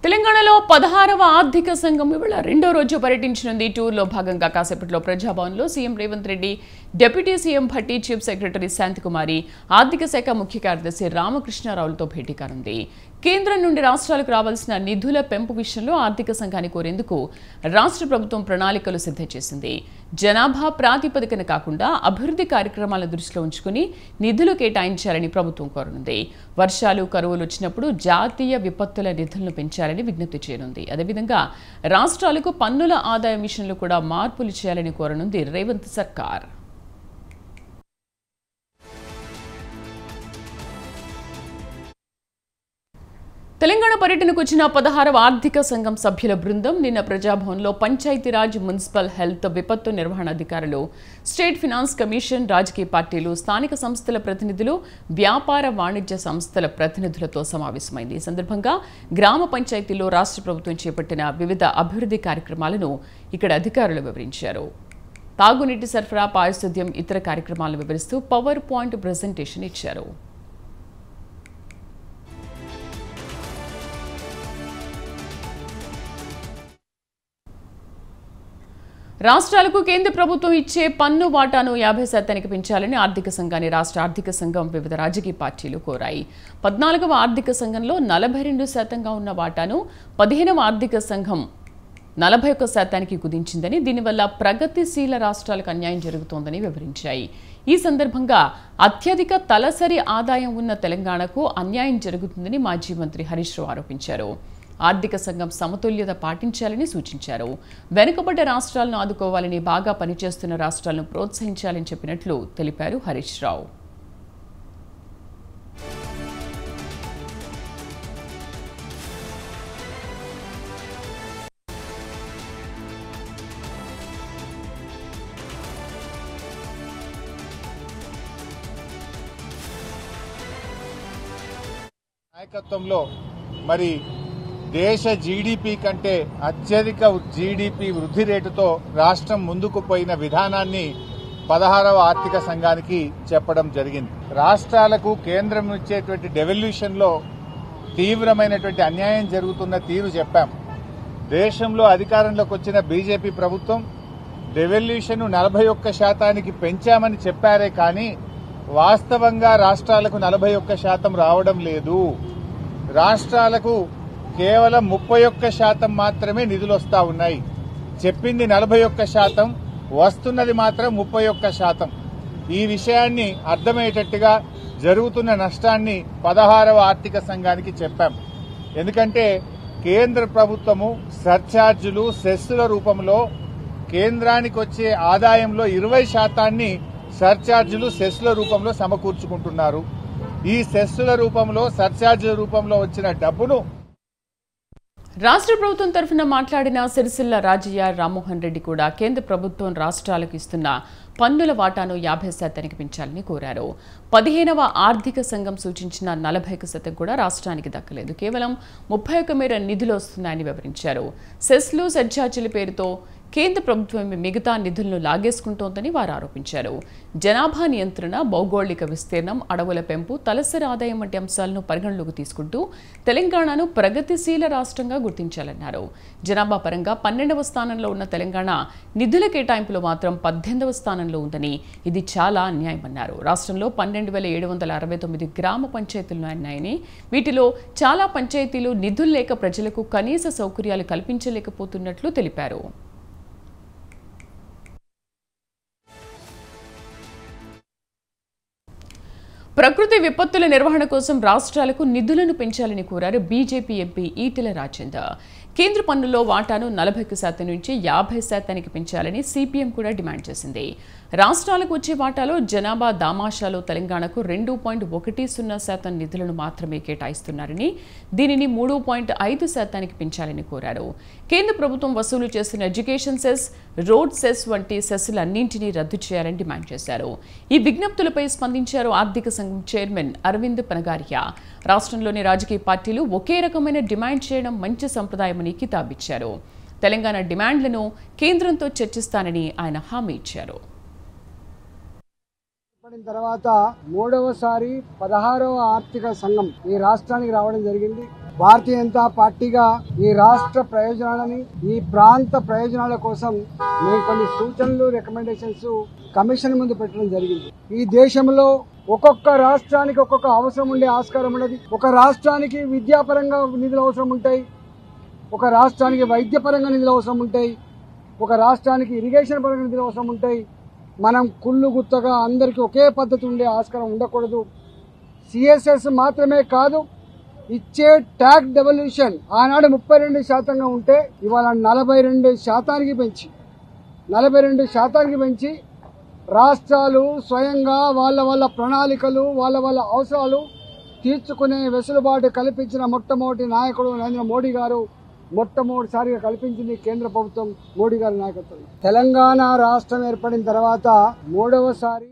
తెలంగాణలో 16వ ఆర్థిక సంఘం ఇవాళ రెండో రోజు పర్యటించనుంది. టూర్లో భాగంగా కాసేపట్లో ప్రజాభవన్లో CM Revanth Reddy, deputy CM Bhatti, chief secretary Shantikumari, ఆర్థిక శాఖ ముఖ్య కార్యదర్శి రామకృష్ణారావులతో భేటీ కానుంది. కేంద్రం నుండి రాష్ట్రాలకు రావాల్సిన నిధుల పెంపు విషయంలో ఆర్థిక సంఘాన్ని కోరేందుకు రాష్ట్ర ప్రభుత్వం ప్రణాళికలు సిద్ధం చేసింది. జనాభా ప్రాతిపదికన కాకుండా అభివృద్ధి కార్యక్రమాలను దృష్టిలో ఉంచుకుని నిధులు కేటాయించాలని ప్రభుత్వం కోరనుంది. వర్షాలు, కరువులు వచ్చినప్పుడు జాతీయ విపత్తుల నిధులను పెంచాలని విజ్ఞప్తి చేయనుంది. అదేవిధంగా రాష్ట్రాలకు పన్నుల ఆదాయం విషయంలో కూడా మార్పులు చేయాలని కోరనుంది రేవంత్ సర్కార్. తెలంగాణ పర్యటనకు వచ్చిన 16వ ఆర్థిక సంఘం సభ్యుల బృందం నిన్న ప్రజాభవన్లో పంచాయతీరాజ్, మున్సిపల్, హెల్త్, విపత్తు నిర్వహణ అధికారులు, స్టేట్ ఫినాన్స్ కమిషన్, రాజకీయ పార్టీలు, స్థానిక సంస్థల ప్రతినిధులు, వ్యాపార వాణిజ్య సంస్థల ప్రతినిధులతో సమావేశమైంది. ఈ సందర్భంగా గ్రామ పంచాయతీలో రాష్ట్ర ప్రభుత్వం చేపట్టిన వివిధ అభివృద్ధి కార్యక్రమాలను ఇక్కడ అధికారులు వివరించారు. తాగునీటి సరఫరా, పారిశుద్ధ్యం, ఇతర కార్యక్రమాలను వివరిస్తూ పవర్ పాయింట్ ప్రెజెంటేషన్ ఇచ్చారు. రాష్ట్రాలకు కేంద్ర ప్రభుత్వం ఇచ్చే పన్ను వాటాను 50% పెంచాలని ఆర్థిక సంఘాన్ని రాష్ట్ర ఆర్థిక సంఘం, వివిధ రాజకీయ పార్టీలు కోరాయి. 14వ ఆర్థిక సంఘంలో 42% ఉన్న వాటాను 15వ ఆర్థిక సంఘం 41%కి కుదించిందని, దీనివల్ల ప్రగతిశీల రాష్ట్రాలకు అన్యాయం జరుగుతోందని వివరించాయి. ఈ సందర్భంగా అత్యధిక తలసరి ఆదాయం ఉన్న తెలంగాణకు అన్యాయం జరుగుతుందని మాజీ మంత్రి హరీష్ రావు ఆరోపించారు. ఆర్థిక సంఘం సమతుల్యత పాటించాలని సూచించారు. వెనుకబడ్డ రాష్ట్రాలను ఆదుకోవాలని, బాగా పనిచేస్తున్న రాష్ట్రాలను ప్రోత్సహించాలని చెప్పినట్లు తెలిపారు హరీష్ రావు. నాయకత్వంలో మరి దేశ జీడీపీ కంటే అత్యధిక జీడీపీ వృద్ధి రేటుతో రాష్ట్రం ముందుకు పోయిన విధానాన్ని 16వ ఆర్థిక సంఘానికి చెప్పడం జరిగింది. రాష్ట్రాలకు కేంద్రం ఇచ్చేటువంటి డెవల్యూషన్ లో తీవ్రమైనటువంటి అన్యాయం జరుగుతున్న తీరు చెప్పాం. దేశంలో అధికారంలోకి వచ్చిన బీజేపీ ప్రభుత్వం డెవల్యూషన్ 41% పెంచామని చెప్పారే కానీ వాస్తవంగా రాష్ట్రాలకు 41% రావడం లేదు. రాష్ట్రాలకు కేవలం 31% మాత్రమే నిధులు వస్తా ఉన్నాయి. చెప్పింది 41%, వస్తున్నది మాత్రం 31%. ఈ విషయాన్ని అర్థమయ్యేటట్టుగా జరుగుతున్న నష్టాన్ని 16వ ఆర్థిక సంఘానికి చెప్పాం. ఎందుకంటే కేంద్ర ప్రభుత్వము సర్ఛార్జీలు, సెస్సుల రూపంలో కేంద్రానికి వచ్చే ఆదాయంలో 20% సర్ఛార్జీలు, సెస్సుల రూపంలో సమకూర్చుకుంటున్నారు. ఈ సెస్సుల రూపంలో, సర్ఛార్జీల రూపంలో వచ్చిన డబ్బును రాష్ట్ర ప్రభుత్వం తరఫున మాట్లాడిన సిరిసిల్ల రాజయ్య, రామ్మోహన్ రెడ్డి కూడా కేంద్ర ప్రభుత్వం రాష్ట్రాలకు ఇస్తున్న పన్నుల వాటాను 50%కి పెంచాలని కోరారు. 15వ ఆర్థిక సంఘం సూచించిన 40% కూడా రాష్ట్రానికి దక్కలేదు. కేవలం 31 మేర నిధులు వస్తున్నాయని వివరించారు. సెస్లు, సర్ఛార్జీల పేరుతో కేంద్ర ప్రభుత్వం మిగతా నిధులను లాగేసుకుంటోందని వారు ఆరోపించారు. జనాభా నియంత్రణ, భౌగోళిక విస్తీర్ణం, అడవుల పెంపు, తలసరి ఆదాయం వంటి అంశాలను పరిగణలోకి తీసుకుంటూ తెలంగాణను ప్రగతిశీల రాష్ట్రంగా గుర్తించాలన్నారు. జనాభా పరంగా 12వ స్థానంలో ఉన్న తెలంగాణ నిధుల కేటాయింపులో మాత్రం 18వ స్థానంలో ఉందని, ఇది చాలా అన్యాయమన్నారు. రాష్ట్రంలో 12,769 గ్రామ పంచాయతీలు ఉన్నాయని, వీటిలో చాలా పంచాయతీలు నిధులు లేక ప్రజలకు కనీస సౌకర్యాలు కల్పించలేకపోతున్నట్లు తెలిపారు. ప్రకృతి విపత్తుల నిర్వహణ కోసం రాష్ట్రాలకు నిధులను పెంచాలని కోరారు బీజేపీ ఎంపీ ఈటెల రాజేందర్. కేంద్ర పన్నులో వాటాను 40% నుంచి 50%కి పెంచాలని సిపిఎం కూడా డిమాండ్ చేసింది. రాష్ట్రాలకు వచ్చే వాటాలో జనాభా దామాషాలో తెలంగాణకు 2.10% నిధులను మాత్రమే కేటాయిస్తున్నారని, దీనిని 3.5%కి పెంచాలని కోరారు. కేంద్ర ప్రభుత్వం వసూలు చేస్తున్న ఎడ్యుకేషన్ సెస్, రోడ్ సెస్ వంటి సెస్సులన్నింటినీ రద్దు చేయాలని డిమాండ్ చేశారు. ఈ విజ్ఞప్తులపై స్పందించారు ఆర్థిక సంఘం చైర్మన్ అరవింద్ పనగారియా. రాష్ట్రంలోని రాజకీయ పార్టీలు ఒకే రకమైన డిమాండ్ చేయడం మంచి సంప్రదాయమని కితాబిచ్చారు. తెలంగాణ డిమాండ్లను కేంద్రంతో చర్చిస్తానని ఆయన హామీ ఇచ్చారు. తర్వాత మూడవసారి 16వ ఆర్థిక సంఘం ఈ రాష్ట్రానికి రావడం జరిగింది. భారతీయ జనతా పార్టీగా ఈ రాష్ట్ర ప్రయోజనాలని ఈ ప్రాంత ప్రయోజనాల కోసం మేము కొన్ని సూచనలు రికమెండేషన్స్ కమిషన్ ముందు పెట్టడం జరిగింది. ఈ దేశంలో ఒక్కొక్క రాష్ట్రానికి ఒక్కొక్క అవసరం ఉండే ఆస్కారం ఉన్నది. ఒక రాష్ట్రానికి విద్యాపరంగా నిధులు అవసరం ఉంటాయి, ఒక రాష్ట్రానికి వైద్యపరంగా నిధులు అవసరం ఉంటాయి, ఒక రాష్ట్రానికి ఇరిగేషన్ పరంగా నిధులు అవసరం ఉంటాయి. మనం కుళ్ళు గుత్తగా అందరికీ ఒకే పద్ధతి ఉండే ఆస్కారం ఉండకూడదు. సిఎస్ఎస్ మాత్రమే కాదు, ఇచ్చే ట్యాక్స్ డెవల్యూషన్ ఆనాడు 32% ఉంటే ఇవాళ 42% పెంచి రాష్ట్రాలు స్వయంగా వాళ్ళ ప్రణాళికలు వాళ్ళ అవసరాలు తీర్చుకునే వెసులుబాటు కల్పించిన మొట్టమొదటి నాయకుడు నరేంద్ర మోడీ గారు. మొట్టమొదటిసారిగా కల్పించింది కేంద్ర ప్రభుత్వం మోడీ గారి నాయకత్వం. తెలంగాణ రాష్ట్రం ఏర్పడిన తర్వాత 3వసారి